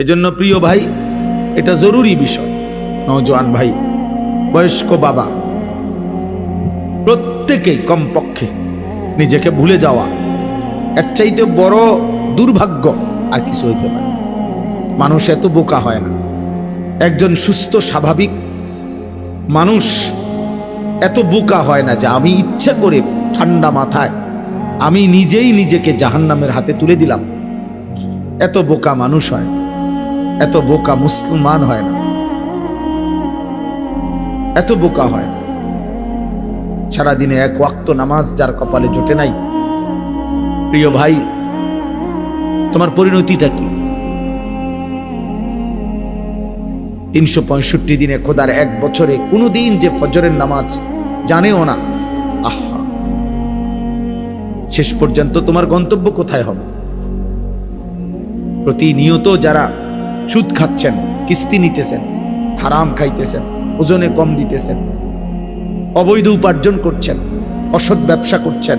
এজন্য প্রিয় ভাই, এটা জরুরি বিষয়। নওজোয়ান ভাই, বয়স্ক বাবা, প্রত্যেকেই কমপক্ষে নিজেকে ভুলে যাওয়া, এর চাইতে বড় দুর্ভাগ্য আর কিছু হইতে পারে। মানুষ এত বোকা হয় না। একজন সুস্থ স্বাভাবিক মানুষ এত বোকা হয় না যে আমি ইচ্ছা করে ঠান্ডা মাথায় আমি নিজেই নিজেকে জাহান্নামের হাতে তুলে দিলাম। এত বোকা মানুষ হয় না, এত বোকা মুসলমান হয় না, এত বোকা হয় না। সারাদিনে এক ওয়াক্ত নামাজ যার কপালে জোটে নাই, প্রিয় ভাই, তোমার পরিণতিটা কি? 365 দিনে, খোদার এক বছরে কোনোদিন যে ফজরের নামাজ জানেও না, আহা, শেষ পর্যন্ত তোমার গন্তব্য কোথায় হবে? প্রতিনিয়ত যারা সুদ খাচ্ছেন, কিস্তি নিতেছেন, হারাম খাইতেছেন, ওজনে কম দিতেছেন, অবৈধ উপার্জন করছেন, অসৎ ব্যবসা করছেন,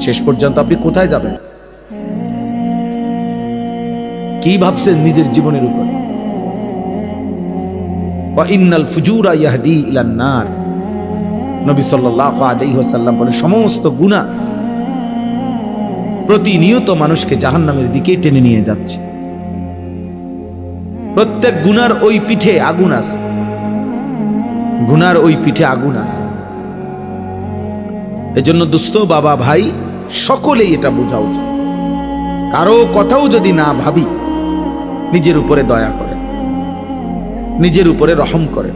শেষ পর্যন্ত আপনি কোথায় যাবেন? কি ভাবছেন নিজের জীবনের উপর? ওয়া ইন্নাল ফুজুরা ইয়াহদি ইলান নার, নবী সাল্লাল্লাহু আলাইহি ওয়াসাল্লাম বলে, সমস্ত গুনাহ প্রতিনিয়ত মানুষকে জাহান্নামের দিকে টেনে নিয়ে যাচ্ছে। প্রত্যেক গুনার ওই পিঠে আগুন আছে, গুনার ওই পিঠে আগুন আছে। এজন্য দোস্ত, বাবা, ভাই, সকলেই এটা বোঝা উচিত। কারো কথাও যদি না ভাবি, নিজের উপরে দয়া করেন, নিজের উপরে রহম করেন।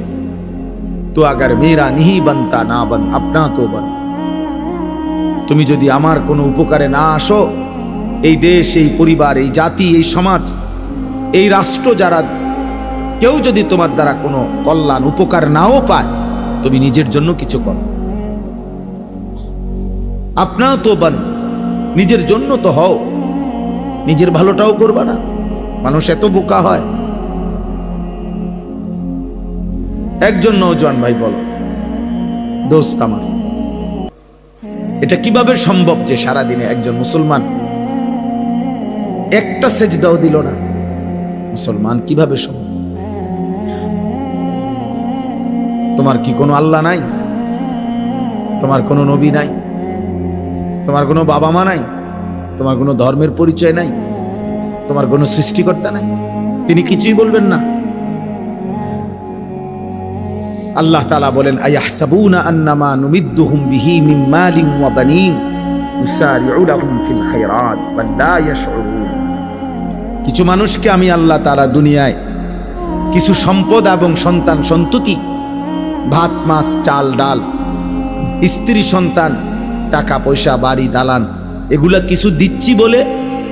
তো আগার মেরা নিহি বানতা না বান আপনা তো বান, তুমি যদি আমার কোনো উপকারে না আসো, এই দেশ, এই পরিবার, এই জাতি, এই সমাজ, এই রাষ্ট্র, যারা কেউ যদি তোমার দ্বারা কোনো কল্যাণ উপকার নাও পায়, তুমি নিজের জন্য কিছু করো। আপনা তো বান, নিজের জন্য তো হও, নিজের ভালোটাও করবা না। মানুষ এত বোকা হয়। একজন নওজোয়ান ভাই বলো, দোস্ত আমার, এটা কিভাবে সম্ভব যে সারাদিনে একজন মুসলমান একটা সেজদাও দিল না? মুসলমান কিভাবে সম্ভব? তোমার কি কোনো আল্লাহ নাই? তোমার কোনো নবী নাই? তোমার কোনো বাবা মা নাই? তোমার কোনো ধর্মের পরিচয় নাই? তোমার কোনো সৃষ্টিকর্তা নাই? তিনি কিছুই বলবেন না? আল্লাহ তাআলা বলেন, আয়াহসাবুনা আন্নামা নুমিদ্দুহুম বিহি মিন মালিন ওয়া বানিন নুসারিউ লাহুম ফিল খায়রাত ওয়া লা ইয়াশউরুন। কিছু মানুষকে আমি আল্লাহ তাআলা দুনিয়ায় কিছু সম্পদ এবং সন্তান সন্ততি, ভাত মাছ চাল ডাল, স্ত্রী সন্তান, টাকা পয়সা, বাড়ি দালান, এগুলা কিছু দিচ্ছি বলে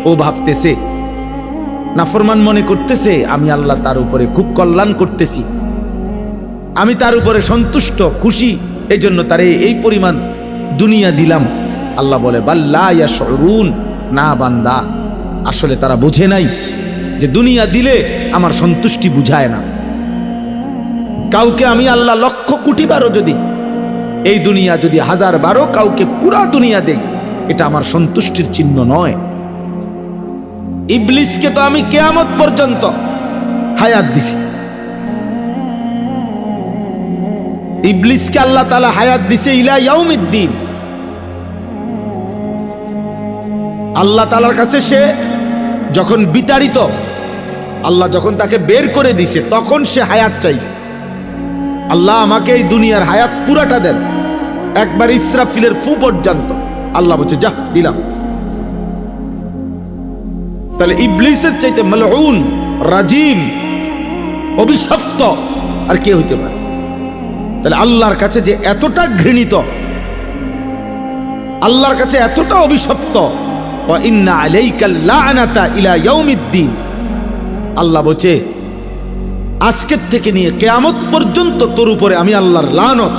ও ভাবতেছে, নাফরমান মনে করতেছে আমি আল্লাহ তার উপরে খুব কল্যাণ করতেছি, আমি তার উপরে সন্তুষ্ট, খুশি, এই জন্য তারে এই পরিমাণ দুনিয়া দিলাম। আল্লাহ বলে, বাল লা ইয়াশউরুন, না বান্দা, আসলে তারা বোঝে নাই যে দুনিয়া দিলে আমার সন্তুষ্টি বুঝায় না। কাউকে আমি আল্লাহ লক্ষ কোটি বারও যদি এই দুনিয়া, যদি 1000 বারও কাউকে পুরা দুনিয়া দেই, এটা আমার সন্তুষ্টির চিহ্ন নয়। ইবলিসকে তো আমি কিয়ামত পর্যন্ত হায়াত দিছি। ইবলিসকে আল্লাহ তাআলা হায়াত দিছে ইলা ইয়াউমিদ্দিন। আল্লাহ তাআলার কাছে সে যখন বিতাড়িত, আল্লাহ যখন তাকে বের করে দিছে, তখন সে হায়াত চাইছে। আল্লাহ আমাকে এই দুনিয়ার হায়াত পুরাটা দেন, একবার ইসরাফিলের ফু পর্যন্ত। আল্লাহ বলছে, যা দিলাম। তাহলে ইবলিসের চাইতে মালউন, রাজিম, অভিশপ্ত আর কে হইতে পারে? তাহলে আল্লাহর কাছে যে এতটা ঘৃণিত, আল্লাহর কাছে এতটা অভিশপ্ত, ওয়া ইন্না আলাইকাল লা'নাতা ইলা ইয়াউমিদ্দিন। আল্লাহ বলছে, আজকের থেকে নিয়ে কিয়ামত পর্যন্ত তোর উপরে আমি আল্লাহর লানত।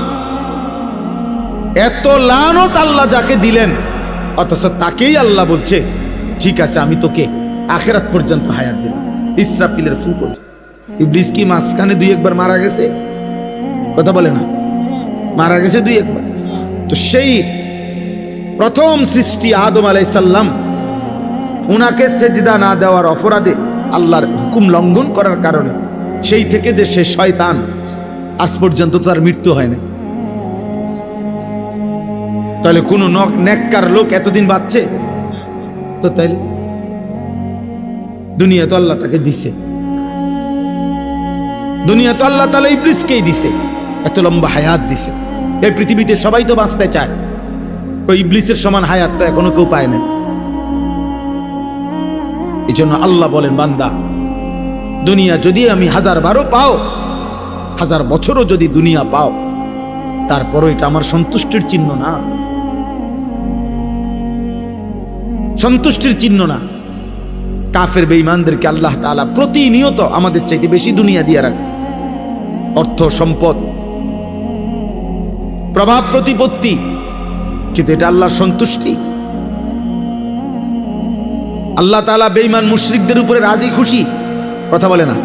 এত লানত আল্লাহ যাকে দিলেন, অথচ তাকেই আল্লাহ বলছে, ঠিক আছে, আমি তোকে আখিরাত পর্যন্ত হায়াত দিলাম, ইসরাফিলের ফু পর্যন্ত। ইবলিস কি মাঝখানে 2-1 বার মারা গেছে? কথা বলে না, মারা গেছে 2-1 বার। তো সেই প্রথম সৃষ্টি আদম আলাইহিস সালাম, উনাকে সেজদা না দেওয়ার অপরাধে আল্লাহর হুকুম লঙ্ঘন করার কারণে, সেই থেকে যে সে শয়তান, আজ পর্যন্ত তার মৃত্যু হয় না। তাহলে কোন নেককার লোক এতদিন বাঁচছে? তো তাইলে দুনিয়া তো আল্লাহ তাকে দিছে, দুনিয়া তো আল্লাহ তাআলা ইবলিসকেই দিছে, এত লম্বা হায়াত দিছে। এই পৃথিবীতে সবাই তো বাঁচতে চায়, ওই ইবলিসের সমান হায়াত তো এখনো কেউ পায় না। এই জন্য আল্লাহ বলেন, বান্দা দুনিয়া যদি আমি 1000 পাও, 1000 বছরও যদি দুনিয়া পাও, তারপরও এটা আমার সন্তুষ্টির চিহ্ন না, সন্তুষ্টির চিহ্ন না। কাফের বেঈমানদেরকে আল্লাহ তাআলা প্রতিনিয়ত আমাদের চাইতে বেশি দুনিয়া দিয়ে রাখছে, অর্থ সম্পদ, প্রভাব প্রতিপত্তি, কিন্তু এটা আল্লাহর সন্তুষ্টি? আল্লাহ তাআলা বেঈমান মুশরিকদের উপরে রাজি খুশি? কথা বলে না,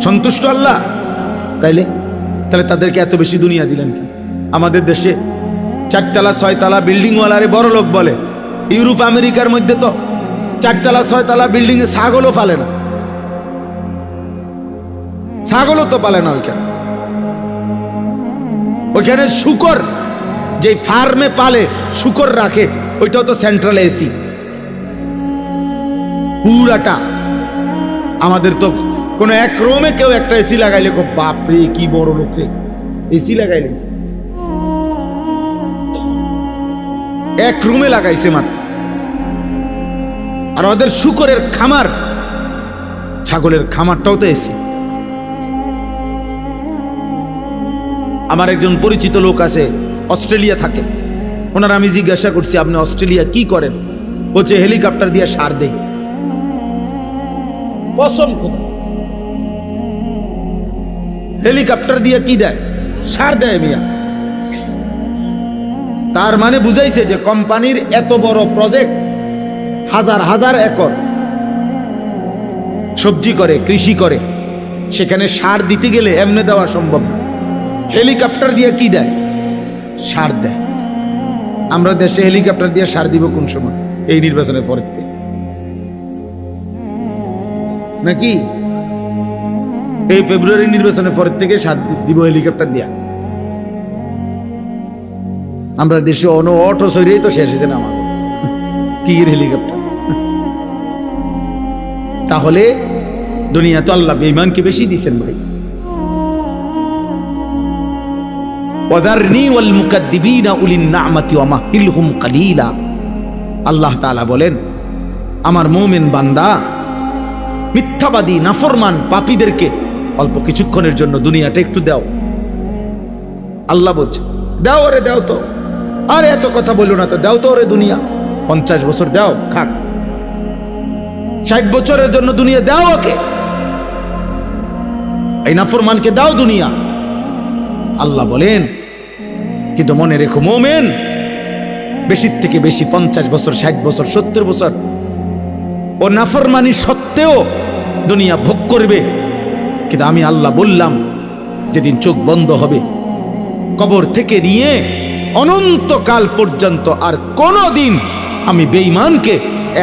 সন্তুষ্ট আল্লাহ? তাইলে তাদেরকে এত বেশি দুনিয়া দিলেন কেন? আমাদের দেশে 4 তলা 6 তলা বিল্ডিং ওয়ালারে বড় লোক বলে, ইউরোপ আমেরিকার মধ্যে তো 4 তলা 6 তলা বিল্ডিং এ ছাগলও পালে না, ছাগলও তো পালে না ওইখানে। ওইখানে শূকর, যে ফার্মে পালে শূকর রাখে, ওইটাও তো সেন্ট্রাল এসি পুরাটা। আমাদের তো কোনো এক রুমে কেউ একটা এসি লাগাইলে, বাপরে কি বড় লোক রে, এসি লাগাইলে, এক রুমে লাগাইছে মাত্র। আর ওদের শূকরের খামার, ছাগলের খামারটাও তো এসি। আমার একজন পরিচিত লোক আছে, অস্ট্রেলিয়া থাকে। ওনার আমি জিজ্ঞাসা করছি, আপনি অস্ট্রেলিয়া কি করেন? বলছে হেলিকপ্টার দিয়ে সার দেয়। কসম খোদা, হেলিকপ্টার দিয়ে কি দেয়? সার দেয় মিয়া। তার মানে বুঝাইছে যে কোম্পানির এত বড় প্রজেক্ট, 1000 একর সবজি করে, কৃষি করে, সেখানে সার দিতে গেলে এমনি দেওয়া সম্ভব না। হেলিকপ্টার দিয়ে কি দেয়? সার দেয়। আমরা দেশে হেলিকপ্টার দিয়ে সার দিব কোন সময়? এই নির্বাচনের পরে নাকি? এই ফেব্রুয়ারি নির্বাচনের পরের থেকে সার দিব হেলিকপ্টার দিয়া। আমরা দেশে অটো সরিয়ে তো শেষ হয়েছে না আমাদের, কি হেলিকপ্টার। তাহলে দুনিয়া তো আল্লাহ বেঈমানকে বেশি দিচ্ছেন ভাই। ওয়াদারনি ওয়াল মুকাদ্দিবিনা উলিন নি'মাতি ওয়া মাহিলহুম কালিলা। আল্লাহ তাআলা বলেন, আমার মুমিন বান্দা মিথ্যাবাদী নাফরমান পাপীদেরকে অল্প কিছুক্ষণের জন্য দুনিয়াটা একটু দাও। আল্লাহ বলছে, দাও ওরে, দাও তো, আরে এত কথা বললো না তো, দাও তো ওরে দুনিয়া। 50 বছর দাও, খাক। 60 বছরের জন্য দুনিয়া দাও ওকে, এই নাফরমানকে দাও দুনিয়া। আল্লাহ বলেন, কিন্তু মনে রেখো মুমিন, বেশির থেকে বেশি 50 বছর, 60 বছর, 70 বছর ও নাফরমানি সত্ত্বেও দুনিয়া ভোগ করবে। কিন্তু আমি আল্লাহ বললাম, যেদিন চোখ বন্ধ হবে, কবর থেকে নিয়ে অনন্তকাল পর্যন্ত আর কোনোদিন আমি বেঈমানকে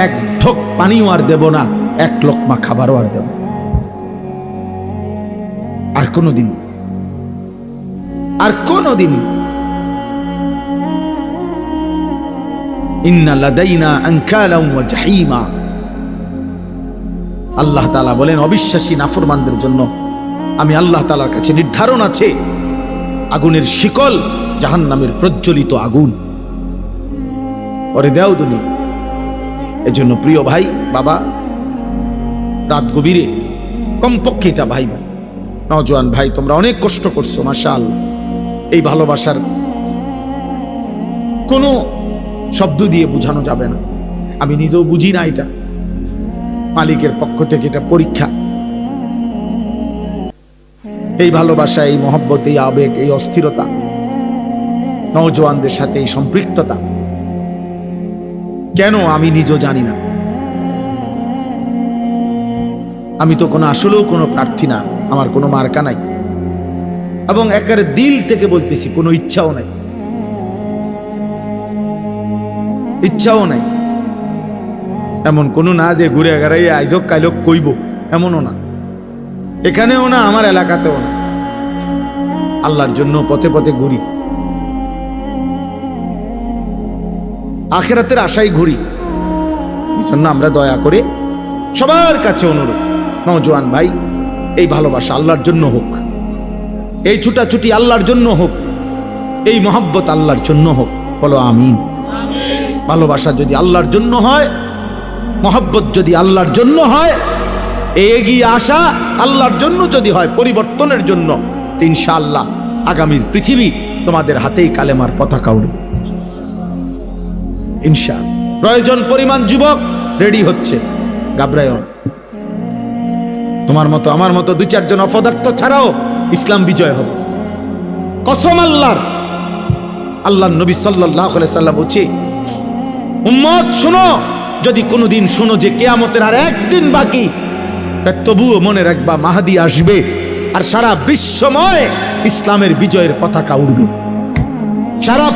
এক ঢোক পানিও আর দেব না, এক লোকমা খাবারও আর দেব আর কোনোদিন, আর কোনোদিন। ইন্না লাদাইনা আনকালাম ওয়া জাহিমা। আল্লাহ তাআলা বলেন, অবিশ্বাসী নাফরমানদের জন্য আমি আল্লাহ তাআলার কাছে নির্ধারণ আছে আগুনের শিকল, জাহান্নামের প্রজ্বলিত আগুন। ওরে দাও দুনিয়া। এজন্য প্রিয় ভাই, বাবা, রাত গভীরে কমপক্ষে এটা ভাই, নওজোয়ান ভাই, তোমরা অনেক কষ্ট করছো, মাশাআল্লাহ। এই ভালোবাসার কোনো শব্দ দিয়ে বোঝানো যাবে না। আমি নিজেও বুঝি না, এটা মালিকের পক্ষ থেকে এটা পরীক্ষা। এই ভালোবাসা, এই মহব্বত, এই আবেগ, এই অস্থিরতা, নওজোয়ানদের সাথে এই সম্পৃক্ততা কেন আমি নিজেও জানি না। আমি তো কোনো আসলেও কোনো প্রার্থী না, আমার কোনো মার্কা নাই, এবং একেবারে দিল থেকে বলতেছি, কোনো ইচ্ছাও নাই, ইচ্ছাও নাই। এমন কোনো না যে ঘুরে গেড়াইয়া আইজক কাইলক কইব, এমনও না, এখানেও না, আমার এলাকাতেও না। আল্লাহর জন্য পথে পথে ঘুরি, আখিরাতের আশায় ঘুরি। এই জন্য আমরা দয়া করে সবার কাছে অনুরোধ, নওজোয়ান ভাই, এই ভালোবাসা আল্লাহর জন্য হোক, এই ছুটাছুটি আল্লাহর জন্য হোক, এই মহব্বত আল্লাহর জন্য হোক। বলো আমিন। ভালোবাসা যদি আল্লাহর জন্য হয়, মহব্বত যদি আল্লাহর জন্য হয়, এগিয়ে আসা আল্লাহর জন্য যদি হয়, পরিবর্তনের জন্য, ইনশাআল্লাহ আগামীর পৃথিবী তোমাদের হাতেই কালেমার পতাকা উঠবে ইনশাআল্লাহ। প্রয়োজন পরিমাণ যুবক রেডি হচ্ছে, ঘাবড়ায়ও না। তোমার মতো আমার মতো দুই চারজন অপদার্থ ছাড়াও ইসলাম বিজয় হবে, কসম আল্লাহর। আল্লাহর নবী সাল্লাল্লাহু আলাইহি সাল্লাম বলছে, উম্মত শুনো, যদি কোনোদিন শুনো যে কিয়ামতের আর একদিন বাকি, তবুও মনে রাখবা মাহদী আসবে, আর সারা বিশ্বময় ইসলামের বিজয়ের পতাকা উড়বে। সারা